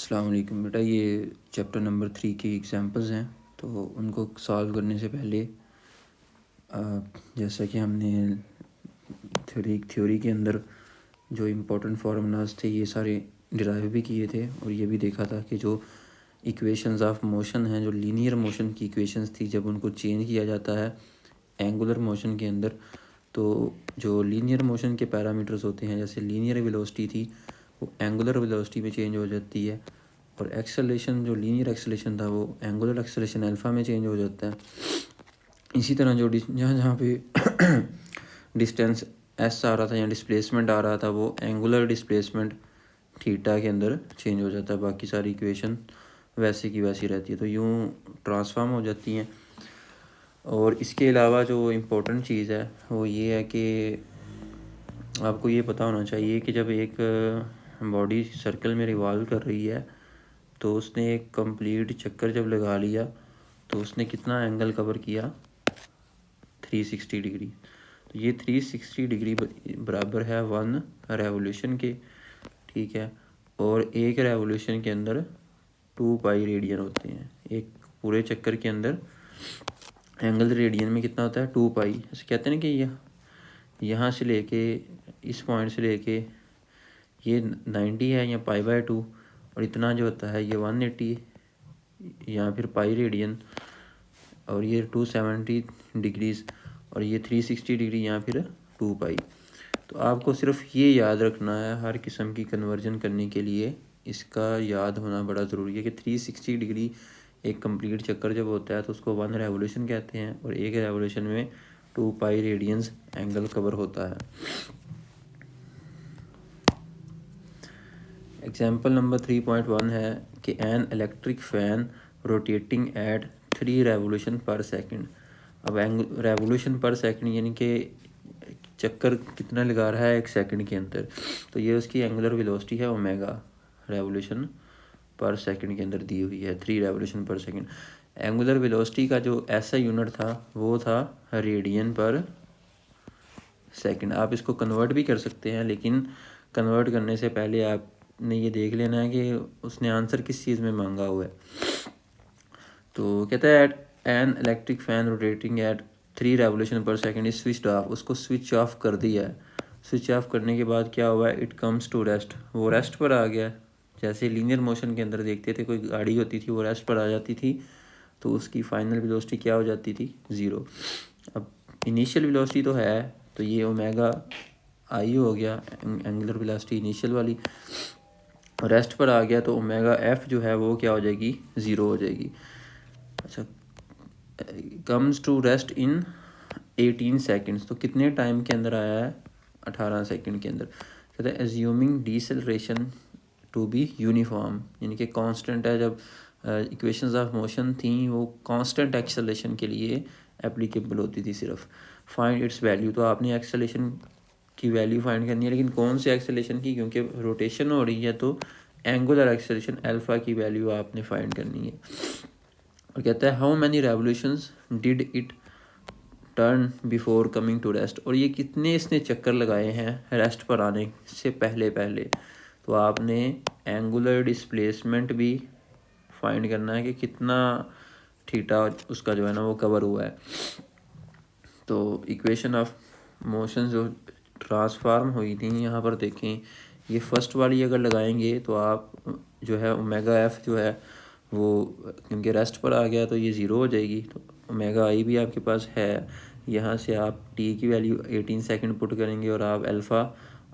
अस्सलाम वालेकुम बेटा। ये चैप्टर नंबर 3 की एग्जांपल्स हैं, तो उनको सॉल्व करने से पहले जैसा कि हमने थ्योरी के अंदर जो इम्पोर्टेंट फार्मूलाज थे ये सारे डिराइव भी किए थे, और ये भी देखा था कि जो इक्वेशंस ऑफ मोशन हैं, जो लीनियर मोशन की इक्वेशंस थी, जब उनको चेंज किया जाता है एंगुलर मोशन के अंदर, तो जो लीनियर मोशन के पैरामीटर्स होते हैं, जैसे लीनियर वेलोसिटी थी वो एंगुलर वेलोसिटी में चेंज हो जाती है, और एक्सेलेरेशन जो लीनियर एक्सेलेरेशन था वो एंगुलर एक्सेलेरेशन अल्फ़ा में चेंज हो जाता है। इसी तरह जो जहाँ जहाँ पे डिस्टेंस एस आ रहा था या डिस्प्लेसमेंट आ रहा था वो एंगुलर डिस्प्लेसमेंट थीटा के अंदर चेंज हो जाता है। बाकी सारी इक्वेशन वैसे की वैसी रहती है, तो यूँ ट्रांसफॉर्म हो जाती हैं। और इसके अलावा जो इम्पोर्टेंट चीज़ है वो ये है कि आपको ये पता होना चाहिए कि जब एक बॉडी सर्कल में रिवॉल्व कर रही है तो उसने एक कंप्लीट चक्कर जब लगा लिया तो उसने कितना एंगल कवर किया, 360 डिग्री। तो ये 360 डिग्री बराबर है 1 रेवोल्यूशन के, ठीक है। और एक रेवोल्यूशन के अंदर 2 पाई रेडियन होते हैं। एक पूरे चक्कर के अंदर एंगल रेडियन में कितना होता है, 2 पाई। ऐसे कहते हैं ना कि यहाँ से लेके इस पॉइंट से लेके ये 90 है या पाई/2, और इतना जो होता है ये 180 या फिर पाई रेडियन, और ये 270 डिग्रीज़, और ये 360 डिग्री या फिर 2 पाई। तो आपको सिर्फ ये याद रखना है, हर किस्म की कन्वर्जन करने के लिए इसका याद होना बड़ा ज़रूरी है कि 360 डिग्री एक कंप्लीट चक्कर जब होता है तो उसको 1 रेवोल्यूशन कहते हैं, और एक रेवोल्यूशन में 2 पाई रेडियंस एंगल कवर होता है। एग्जाम्पल नंबर 3.1 है कि N electric fan rotating at 3 revolution per second. अब रेवोल्यूशन पर सेकंड यानी कि चक्कर कितना लगा रहा है एक सेकंड के अंदर, तो ये उसकी एंगुलर वेलोसिटी है ओमेगा, रेवोल्यूशन पर सेकंड के अंदर दी हुई है 3 revolution per second. Angular velocity का जो ऐसा यूनिट था वो था रेडियन पर सेकंड। आप इसको कन्वर्ट भी कर सकते हैं, लेकिन कन्वर्ट करने से पहले आपने ये देख लेना है कि उसने आंसर किस चीज़ में मांगा हुआ है। तो कहता है at an electric fan rotating at 3 revolution per second is switched off. उसको स्विच ऑफ कर दिया है। स्विच ऑफ करने के बाद क्या हुआ है, इट कम्स टू रेस्ट, वो रेस्ट पर आ गया। जैसे लीनियर मोशन के अंदर देखते थे, कोई गाड़ी होती थी वो रेस्ट पर आ जाती थी तो उसकी फाइनल वेलोसिटी क्या हो जाती थी, 0। अब इनिशियल वेलोसिटी तो है, तो ये ओमेगा आई हो गया एंगुलर वेलोसिटी इनिशियल वाली, रेस्ट पर आ गया तो ओमेगा एफ जो है वो क्या हो जाएगी, 0 हो जाएगी। अच्छा, comes to rest in 18 seconds, तो कितने टाइम के अंदर आया है, 18 सेकेंड के अंदर। कहते हैं assuming deceleration to be uniform, यानी कि कांस्टेंट है। जब इक्वेशंस ऑफ मोशन थी वो कांस्टेंट एक्सेलरेशन के लिए एप्लीकेबल होती थी सिर्फ। फाइंड इट्स वैल्यू, तो आपने एक्सेलरेशन की वैल्यू फाइंड करनी है, लेकिन कौन से एक्सेलरेशन की, क्योंकि रोटेशन हो रही है तो एंगुलर एक्सेलरेशन अल्फ़ा की वैल्यू आपने फाइंड करनी है। और कहता है how many revolutions did it turn before coming to rest, और ये कितने इसने चक्कर लगाए हैं रेस्ट पर आने से पहले पहले। तो आपने एंगुलर डिस्प्लेसमेंट भी फाइंड करना है कि कितना थीटा उसका जो है ना वो कवर हुआ है। तो इक्वेशन ऑफ मोशन जो ट्रांसफार्म हुई थी यहाँ पर देखें, ये फर्स्ट वाली अगर लगाएंगे तो आप जो है ओमेगा एफ जो है वो क्योंकि रेस्ट पर आ गया तो ये 0 हो जाएगी। तो ओमेगा आई भी आपके पास है, यहाँ से आप टी की वैल्यू 18 सेकंड पुट करेंगे और आप अल्फ़ा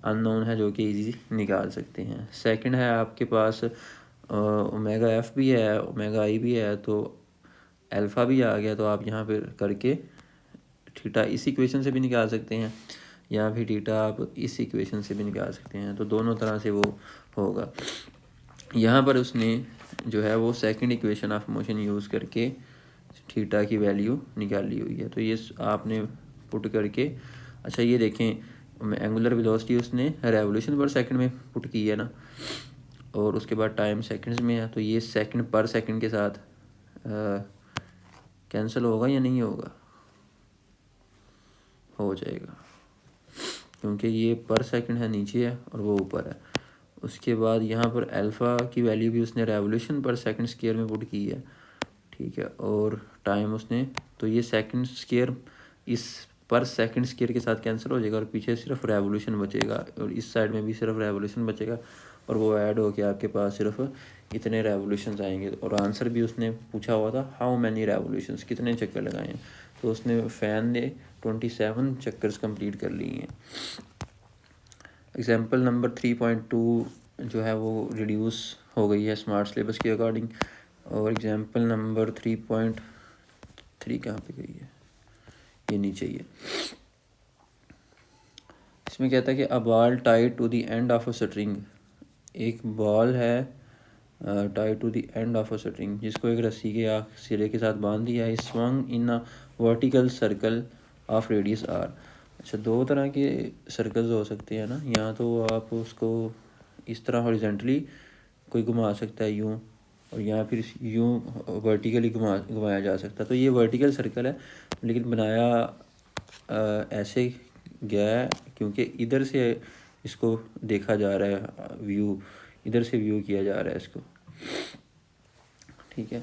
अननोन है जो कि इजी निकाल सकते हैं। सेकंड है आपके पास ओमेगा एफ भी है, ओमेगा आई भी है, तो अल्फ़ा भी आ गया। तो आप यहाँ पर करके थीटा इस इक्वेशन से भी निकाल सकते हैं, या फिर थीटा आप इस इक्वेशन से भी निकाल सकते हैं, तो दोनों तरह से वो होगा। यहाँ पर उसने जो है वो second equation of motion use करके थीटा की वैल्यू निकाली हुई है, तो ये आपने पुट करके, अच्छा ये देखें एंगुलर वेलोसिटी उसने रेवोल्यूशन पर सेकंड में पुट की है ना, और उसके बाद टाइम सेकंड्स में है, तो ये सेकंड पर सेकंड के साथ कैंसिल होगा या नहीं होगा, हो जाएगा, क्योंकि ये पर सेकंड है नीचे है और वो ऊपर है। उसके बाद यहाँ पर अल्फ़ा की वैल्यू भी उसने रेवोल्यूशन पर सेकंड स्क्वायर में पुट की है, ठीक है। और टाइम उसने, तो ये सेकंड स्क्वायर इस पर सेकंड स्क्वायर के साथ कैंसिल हो जाएगा और पीछे सिर्फ रेवोल्यूशन बचेगा और इस साइड में भी सिर्फ रेवोल्यूशन बचेगा और वो ऐड हो के आपके पास सिर्फ इतने रेवोल्यूशंस आएंगे। और आंसर भी उसने पूछा हुआ था हाउ मैनी रेवोल्यूशंस, कितने चक्कर लगाए हैं, तो उसने फ़ैन ने 27 चक्कर्स कंप्लीट कर लिए हैं। एग्जाम्पल नंबर 3.2 जो है वो रिड्यूस हो गई है स्मार्ट सिलेबस के अकॉर्डिंग। और एग्जाम्पल नंबर 3.3 कहाँ पे गई है, ये नीचे ही है। इसमें कहता है कि a ball tied to the end of a string, एक बॉल है tied to the end of a string जिसको एक रस्सी के सिरे के साथ बांध दिया है, swung in a vertical circle of radius r. अच्छा, दो तरह के सर्कल्स हो सकते हैं ना, यहाँ तो आप उसको इस तरह हॉरिजेंटली कोई घुमा सकता है यूँ, और यहाँ फिर यूँ वर्टिकली घुमाया जा सकता है। तो ये वर्टिकल सर्कल है लेकिन बनाया ऐसे गया है क्योंकि इधर से इसको देखा जा रहा है, व्यू इधर से व्यू किया जा रहा है इसको, ठीक है।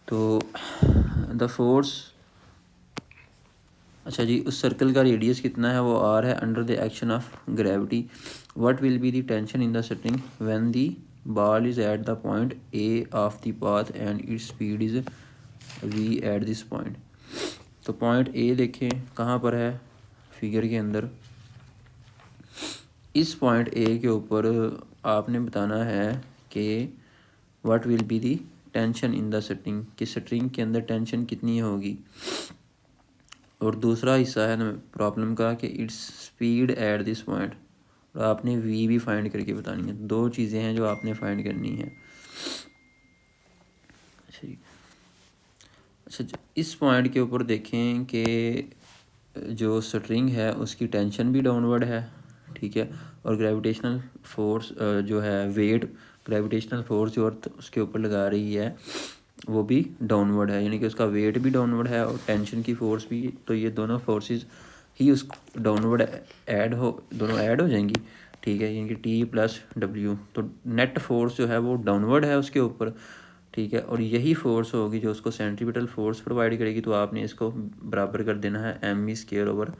तो द फोर्स, अच्छा जी, उस सर्कल का रेडियस कितना है, वो आर है, under the action of gravity. What will be the tension in the string when the ball is at the point A of the path and its speed is v at this point. तो point A देखें कहाँ पर है figure के अंदर, इस point A के ऊपर आपने बताना है कि what will be the tension in the string, कि स्ट्रिंग के अंदर टेंशन कितनी होगी। और दूसरा हिस्सा है प्रॉब्लम का कि its speed at this point, और आपने वी भी फाइंड करके बतानी है। दो चीज़ें हैं जो आपने फाइंड करनी है। अच्छा जी, अच्छा इस पॉइंट के ऊपर देखें कि जो स्ट्रिंग है उसकी टेंशन भी डाउनवर्ड है, ठीक है, और ग्रेविटेशनल फोर्स जो है वेट, ग्रेविटेशनल फोर्स जो अर्थ उसके ऊपर लगा रही है वो भी डाउनवर्ड है, यानी कि उसका वेट भी डाउनवर्ड है और टेंशन की फोर्स भी। तो ये दोनों फोर्सेस ही उस डाउनवर्ड दोनों ऐड हो जाएंगी, ठीक है, यानी कि टी प्लस डब्ल्यू। तो नेट फोर्स जो है वो डाउनवर्ड है उसके ऊपर, ठीक है, और यही फोर्स होगी जो उसको सेंट्रीपिटल फोर्स प्रोवाइड करेगी। तो आपने इसको बराबर कर देना है m e square over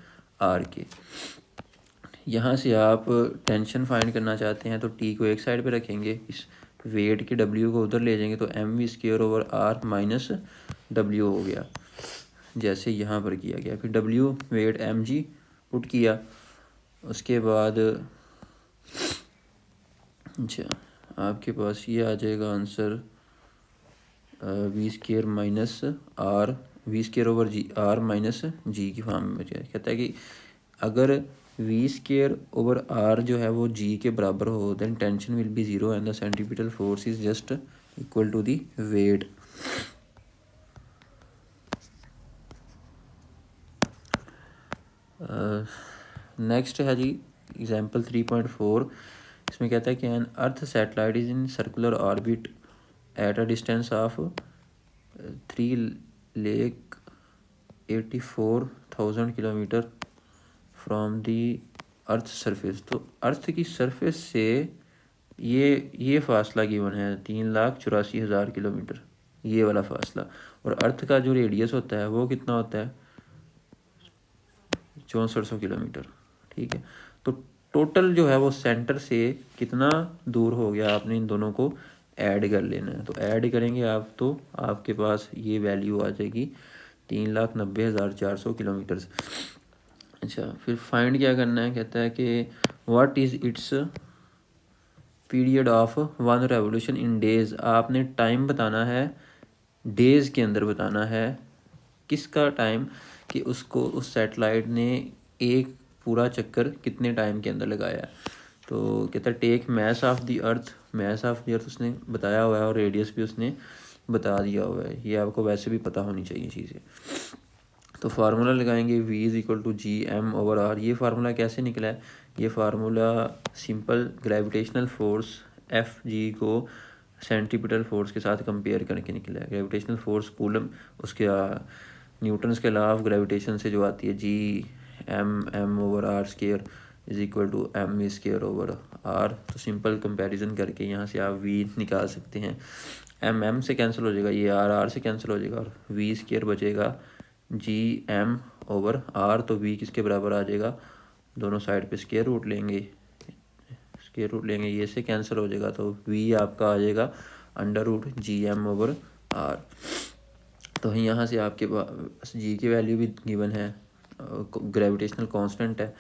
r के। यहाँ से आप टेंशन फाइंड करना चाहते हैं तो टी को एक साइड पे रखेंगे, इस वेट के डब्ल्यू को उधर ले जाएंगे, तो m v square over r minus डब्ल्यू हो गया, जैसे यहाँ पर किया गया। फिर डब्ल्यू वेट एम जी पुट किया, उसके बाद अच्छा आपके पास ये आ जाएगा answer v square minus r, v square over g r minus g की फॉर्म में बचा। कहता है कि अगर वी स्क्वायर ओवर आर जो है वो जी के बराबर हो then tension will be zero and the centripetal force is just equal to the wait. Next है जी एग्जाम्पल 3.4। इसमें कहता है कि N earth satellite is in circular orbit at a distance of 3,84,000 kilometre from the earth surface. तो अर्थ की surface से ये फासला गिवन है 3,84,000 किलोमीटर, ये वाला फासला। और अर्थ का जो रेडियस होता है वो कितना होता है 6400 किलोमीटर, ठीक है। तो टोटल जो है वो सेंटर से कितना दूर हो गया, आपने इन दोनों को ऐड कर लेना है। तो ऐड करेंगे आप तो आपके पास ये वैल्यू आ जाएगी 3,90,400 किलोमीटर। अच्छा, फिर फाइंड क्या करना है, कहता है कि what is it's period of one revolution in days. आपने टाइम बताना है, डेज़ के अंदर बताना है किसका टाइम, कि उसको उस सैटेलाइट ने एक पूरा चक्कर कितने टाइम के अंदर लगाया है। तो कहता है take mass of the earth, mass of the earth उसने बताया हुआ है और रेडियस भी उसने बता दिया हुआ है, ये आपको वैसे भी पता होनी चाहिए चीज़ें। तो फार्मूला लगाएंगे v is equal to G M over r. ये फार्मूला कैसे निकला है, ये formula simple gravitational force F G को सेंट्रीपिटल फोर्स के साथ कंपेयर करके निकला है। ग्रेविटेशनल फोर्स कूलम उसके न्यूटन्स के लॉ ऑफ ग्रेविटेशन से जो आती है G M over r square, is equal to m v square over r. तो सिंपल कंपैरिजन करके यहाँ से आप वी निकाल सकते हैं। एम से कैंसिल हो जाएगा, ये आर से कैंसिल हो जाएगा और वी स्केयर बचेगा जी एम ओवर आर। तो वी किसके बराबर आ जाएगा, दोनों साइड पे स्केयर रूट लेंगे, स्केयर रूट लेंगे, ये से कैंसिल हो जाएगा। तो वी आपका आ जाएगा under root G M over r. तो यहाँ से आपके पास जी की वैल्यू भी गिवन है, ग्रेविटेशनल कांस्टेंट है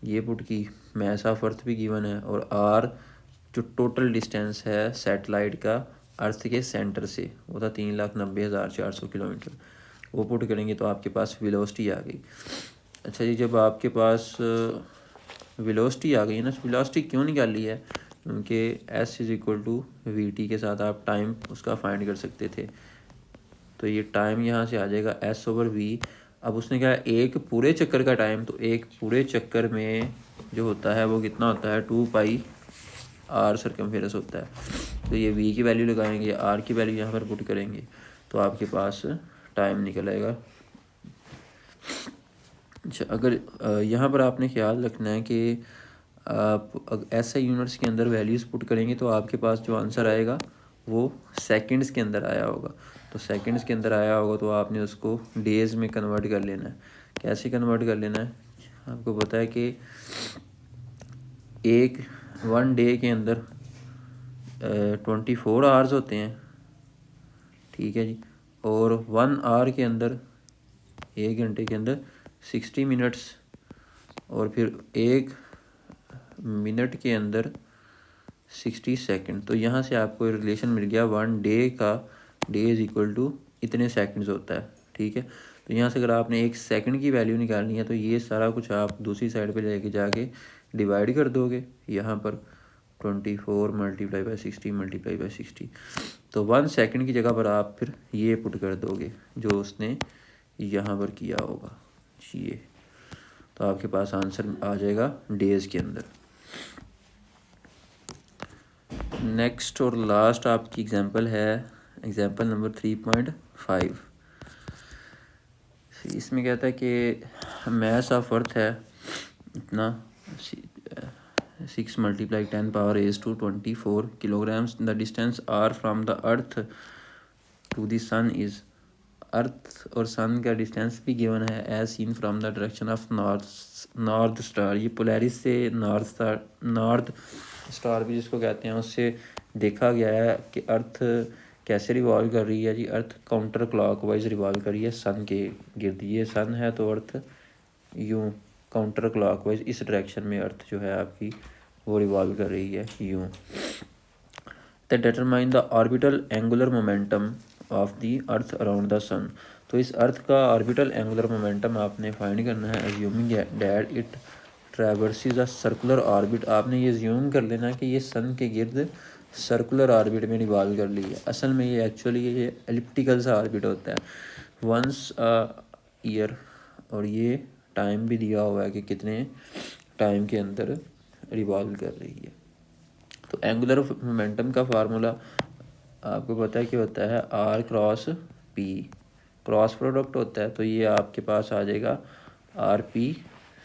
ये पुट की, मैस ऑफ अर्थ भी गिवन है, और आर जो टोटल डिस्टेंस है सैटेलाइट का अर्थ के सेंटर से वो था 3,90,400 किलोमीटर, वो पुट करेंगे तो आपके पास वेलोसिटी आ गई। अच्छा जी, जब आपके पास वेलोसिटी आ गई ना, वेलोसिटी क्यों निकाली है, क्योंकि s is equal to v t के साथ आप टाइम उसका फाइंड कर सकते थे। तो ये टाइम यहाँ से आ जाएगा एस ओवर वी। अब उसने कहा एक पूरे चक्कर का टाइम, तो एक पूरे चक्कर में जो होता है वो कितना होता है, 2 पाई आर सर्कमफेरेंस होता है। तो ये वी की वैल्यू लगाएंगे, आर की वैल्यू यहाँ पर पुट करेंगे तो आपके पास टाइम निकल आएगा। अच्छा, अगर यहाँ पर आपने ख्याल रखना है कि आप ऐसे यूनिट्स के अंदर वैल्यूज़ पुट करेंगे तो आपके पास जो आंसर आएगा वो सेकंड्स के अंदर आया होगा। तो सेकंड्स के अंदर आया होगा तो आपने उसको डेज़ में कन्वर्ट कर लेना है। कैसे कन्वर्ट कर लेना है, आपको पता है कि एक 1 डे के अंदर 24 आवर्स होते हैं, ठीक है जी, और 1 आवर के अंदर, 1 घंटे के अंदर 60 मिनट्स, और फिर 1 मिनट के अंदर 60 सेकंड। तो यहाँ से आपको रिलेशन मिल गया 1 डे का, डे इज इक्वल टू इतने सेकंड्स होता है, ठीक है। तो यहाँ से अगर आपने 1 सेकंड की वैल्यू निकालनी है तो ये सारा कुछ आप दूसरी साइड पे लेके जाके डिवाइड कर दोगे, यहाँ पर 24 मल्टीप्लाई बाई 60 मल्टीप्लाई बाई 60। तो 1 सेकंड की जगह पर आप फिर ये पुट कर दोगे जो उसने यहाँ पर किया होगा ये, तो आपके पास आंसर आ जाएगा डेज़ के अंदर। नेक्स्ट और लास्ट आपकी एग्जांपल है एग्जांपल नंबर 3.5। इसमें कहता है कि मैस ऑफ अर्थ है इतना 6 multiply 10 power raise to 24 kilograms. The distance r from the earth to the sun is, earth और सन का डिस्टेंस भी गिवन है as seen from the direction of north star. ये पोलैरिस से north star भी जिसको कहते हैं उससे देखा गया है कि अर्थ कैसे रिवॉल्व कर रही है जी। अर्थ काउंटर क्लॉकवाइज रिवॉल्व कर रही है सन के गिर्द, ये सन है तो अर्थ यूँ काउंटर क्लॉकवाइज इस डायरेक्शन में अर्थ जो है आपकी वो रिवॉल्व कर रही है यूँ। The determine the orbital angular momentum of the earth around the sun. तो इस अर्थ का ऑर्बिटल एंगुलर मोमेंटम आपने फाइंड करना है assuming that it traverses a circular orbit. आपने ये एज्यूम कर लेना कि ये सन के गिर्द सर्कुलर ऑर्बिट में रिवॉल्व कर ली है। असल में ये एक्चुअली ये एलिप्टिकल सा ऑर्बिट होता है वंस अ ईयर, और ये टाइम भी दिया हुआ है कि कितने टाइम के अंदर रिवॉल्व कर रही है। तो एंगुलर मोमेंटम का फार्मूला आपको पता है क्या होता है, r cross p, cross product होता है। तो ये आपके पास आ जाएगा आर पी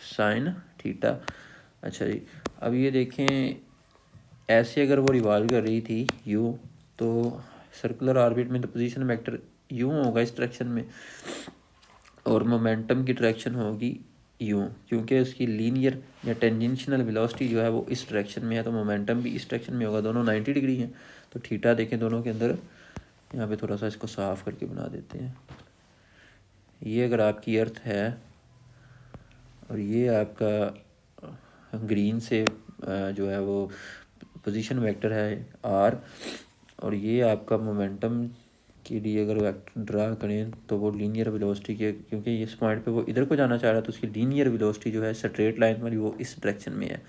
साइन थीटा। अच्छा जी, अब ये देखें ऐसे अगर वो रिवॉल्व कर रही थी यूँ, तो सर्कुलर ऑर्बिट में तो पोजीशन वेक्टर यूँ होगा इस डायरेक्शन में, और मोमेंटम की डायरेक्शन होगी यूँ, क्योंकि उसकी लीनियर या टेंजेंशियल वेलोसिटी जो है वो इस डायरेक्शन में है, तो मोमेंटम भी इस डायरेक्शन में होगा। दोनों 90 डिग्री हैं, तो थीटा देखें दोनों के अंदर। यहाँ पे थोड़ा सा इसको साफ करके बना देते हैं। ये अगर आपकी अर्थ है और ये आपका ग्रीन से जो है वो पोजीशन वेक्टर है आर, और ये आपका मोमेंटम के लिए अगर वेक्टर ड्रा करें तो वो लीनियर वेलोसिटी के, क्योंकि इस पॉइंट पे वो इधर को जाना चाह रहा है तो उसकी लीनियर वेलोसिटी जो है स्ट्रेट लाइन वाली वो इस डायरेक्शन में है।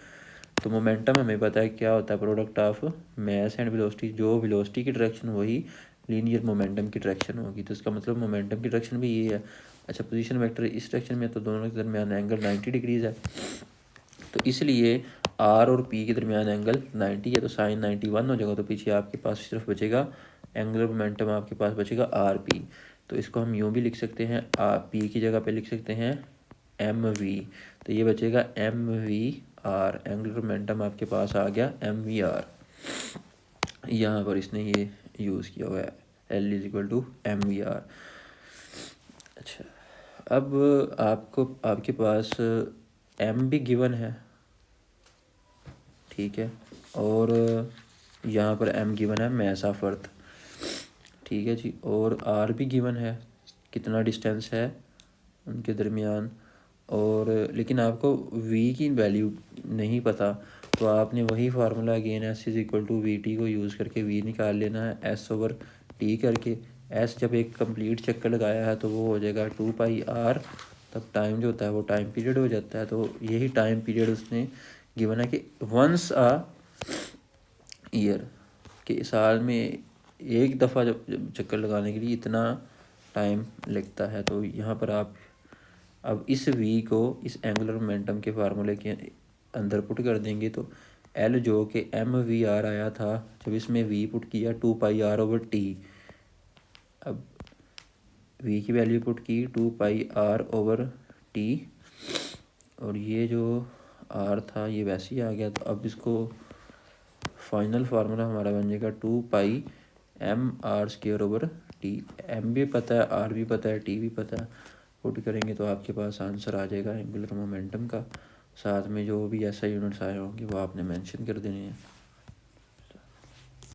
तो मोमेंटम हमें पता है क्या होता है, product of mass and velocity. जो वेलोसिटी की डायरेक्शन वही लीनियर मोमेंटम की डायरेक्शन होगी, तो इसका मतलब मोमेंटम की डायरेक्शन भी ये है। अच्छा, पोजीशन वेक्टर इस डायरेक्शन में, तो दोनों के दरमियान एंगल 90 डिग्रीज़ है, तो इसलिए आर और पी के दरमियान एंगल 90 है, तो साइन 91 हो जाएगा। तो पीछे आपके पास सिर्फ बचेगा एंगुलर मोमेंटम, आपके पास बचेगा आर पी। तो इसको हम यूँ भी लिख सकते हैं, पी की जगह पे लिख सकते हैं एम वी, तो ये बचेगा m v r. Angular momentum आपके पास आ गया एम वी आर। यहाँ पर इसने ये यूज़ किया हुआ है L is equal to m v r. अच्छा, अब आपको आपके पास एम भी गिवन है, ठीक है, और यहाँ पर एम गिवन है मैस ऑफ अर्थ, ठीक है जी, और आर भी गिवन है, कितना डिस्टेंस है उनके दरमियान, और लेकिन आपको वी की वैल्यू नहीं पता, तो आपने वही formula again s is equal to v t को यूज़ करके वी निकाल लेना है एस ओवर टी करके। एस जब एक कंप्लीट चक्कर लगाया है तो वो हो जाएगा 2πr, तब टाइम जो होता है वो टाइम पीरियड हो जाता है। तो यही टाइम पीरियड उसने गिवन है कि वंस आ ईयर, के साल में एक दफ़ा जब चक्कर लगाने के लिए इतना टाइम लगता है। तो यहाँ पर आप अब इस वी को इस एंगुलर मोमेंटम के फार्मूले के अंदर पुट कर देंगे, तो एल जो कि एम वी आर आया था, जब इसमें वी पुट किया 2πr/t, अब वी की वैल्यू पुट की 2πr/t, और ये जो आर था ये वैसे ही आ गया। तो अब इसको फाइनल फार्मूला हमारा बन जाएगा 2πmr²/t। एम भी पता है, आर भी पता है, टी भी पता है, पुट करेंगे तो आपके पास आंसर आ जाएगा एंगुलर मोमेंटम का। साथ में जो भी ऐसा यूनिट्स आए होंगे वो आपने मेंशन कर देने हैं।